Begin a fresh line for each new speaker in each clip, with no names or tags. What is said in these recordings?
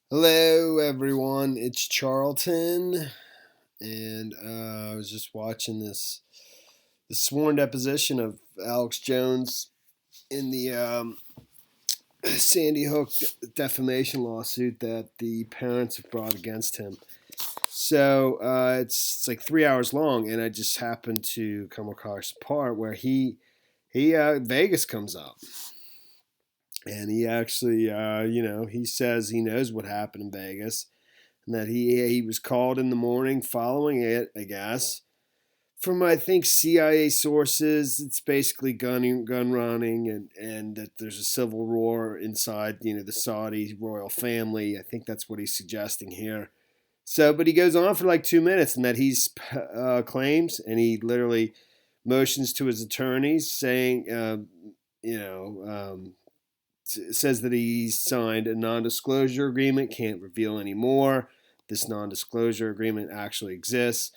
Hello, everyone. It's Charlton, and I was just watching the sworn deposition of Alex Jones in the Sandy Hook defamation lawsuit that the parents have brought against him. So it's like 3 hours long, and I just happened to come across a part where he Vegas comes up. And he actually, he says he knows what happened in Vegas, and that he was called in the morning following it, I guess. From I think CIA sources, it's basically gun running, and that there's a civil war inside the Saudi royal family. I think that's what he's suggesting here. So, but he goes on for like 2 minutes, and that he's claims, and he literally motions to his attorneys, saying, you know, says that he signed a non-disclosure agreement, can't reveal any more. This non-disclosure agreement actually exists,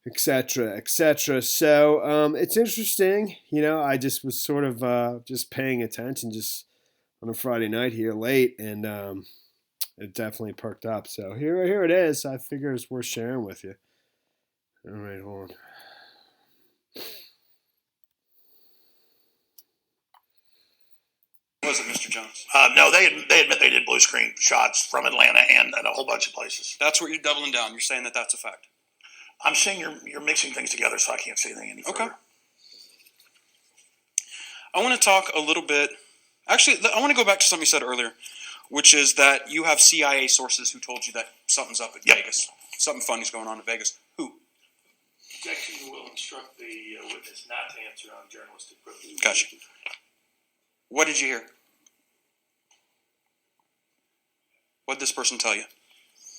etc., etc. So it's interesting. I just was sort of just paying attention just on a Friday night here late, and it definitely perked up. So here it is. I figure it's worth sharing with you. All right, hold on.
Was it Mr. Jones?
No, they admit they did blue screen shots from Atlanta and a whole bunch of places.
That's what you're doubling down. You're saying that that's a fact.
I'm saying you're mixing things together, so I can't say anything any further.
Okay. I want to talk a little bit. Actually, I want to go back to something you said earlier, which is that you have CIA sources who told you that something's up at Vegas. Something funny's going on in Vegas. Who?
Objection will instruct the witness not to answer on journalistic privilege.
Gotcha. What did you hear? What did this person tell you?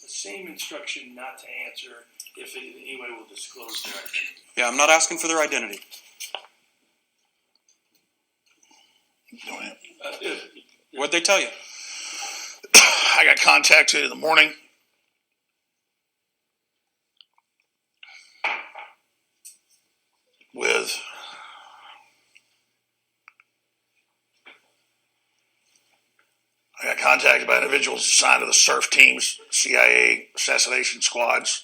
The same instruction not to answer if it in any way will disclose their identity.
Yeah, I'm not asking for their identity.
Go ahead.
What'd they tell you?
I got contacted in the morning. I got contacted by individuals assigned to the SURF teams, CIA assassination squads,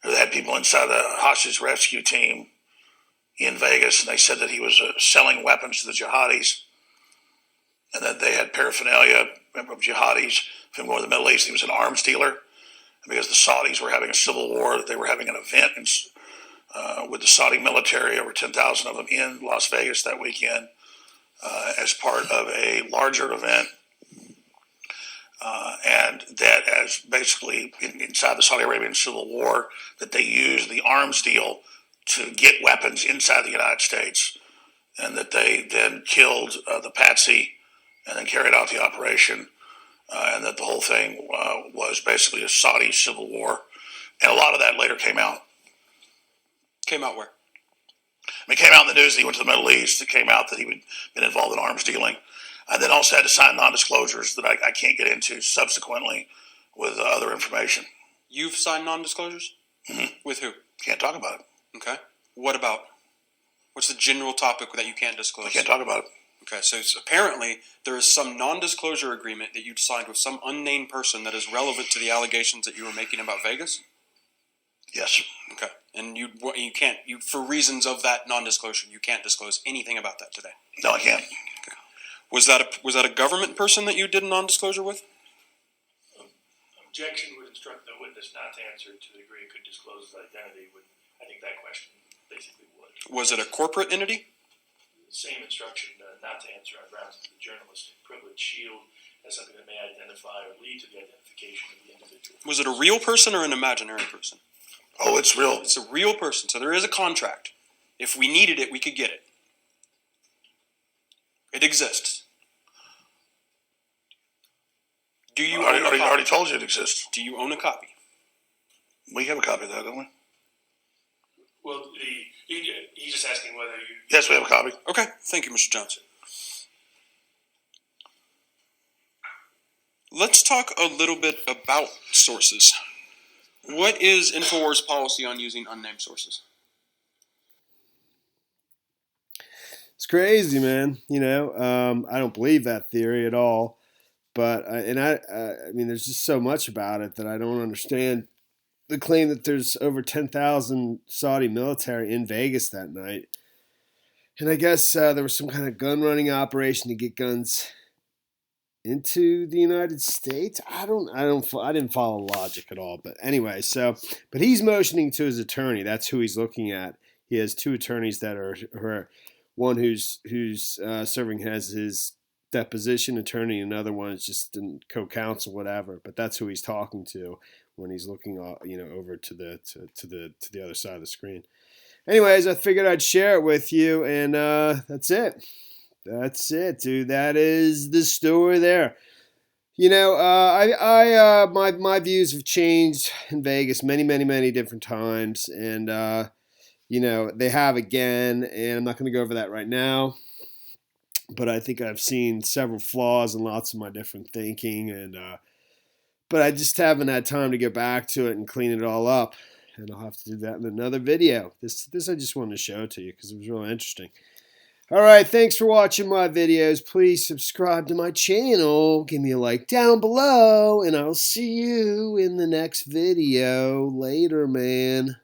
who had people inside the hostage rescue team in Vegas, and they said that he was selling weapons to the jihadis, and that they had paraphernalia of jihadis from going to the Middle East. He was an arms dealer, and because the Saudis were having a civil war, they were having an event with the Saudi military, over 10,000 of them in Las Vegas that weekend, as part of a larger event. And that as basically inside the Saudi Arabian civil war, that they used the arms deal to get weapons inside the United States, and that they then killed the patsy and then carried out the operation, and that the whole thing was basically a Saudi civil war. And a lot of that later came out.
Came out where?
It came out in the news that he went to the Middle East. It came out that he'd been involved in arms dealing. I then also had to sign non-disclosures that I can't get into subsequently with other information.
You've signed non-disclosures?
Mm-hmm.
With who?
Can't talk about it.
Okay. What about? What's the general topic that you can't disclose?
I can't talk about it.
Okay, so apparently there is some non-disclosure agreement that you signed with some unnamed person that is relevant to the allegations that you were making about Vegas?
Yes.
Okay, and you can't, for reasons of that non-disclosure, you can't disclose anything about that today?
No, I can't.
Okay. Was that a government person that you did a non-disclosure with?
Objection would instruct the witness not to answer to the degree it could disclose his identity. I think that question basically would.
Was it a corporate entity?
The same instruction not to answer on grounds of the journalistic privilege shield as something that may identify or lead to the identification of the individual.
Was it a real person or an imaginary person?
Oh, it's real.
It's a real person, so there is a contract. If we needed it, we could get it. It exists. Do you own a copy?
I already told you it exists.
Do you own a copy?
We have a copy of that, don't we?
Well, he's just asking whether you...
Yes, we have a copy.
Okay, thank you, Mr. Johnson. Let's talk a little bit about sources. What is InfoWars' policy on using unnamed sources?
It's crazy, man. I don't believe that theory at all. But I mean, there's just so much about it that I don't understand. The claim that there's over 10,000 Saudi military in Vegas that night, and I guess there was some kind of gun running operation to get guns into the United States. I didn't follow logic at all. But anyway, but he's motioning to his attorney. That's who he's looking at. He has two attorneys that are one who's serving as his deposition attorney, another one is just in co-counsel, whatever. But that's who he's talking to when he's looking, over to the other side of the screen. Anyways, I figured I'd share it with you, and that's it. That's it, dude. That is the story there. My views have changed in Vegas many different times, and they have again. And I'm not going to go over that right now, but I think I've seen several flaws in lots of my different thinking, and but I just haven't had time to get back to it and clean it all up. And I'll have to do that in another video. This I just wanted to show it to you because it was really interesting. All right, thanks for watching my videos. Please subscribe to my channel. Give me a like down below, and I'll see you in the next video. Later, man.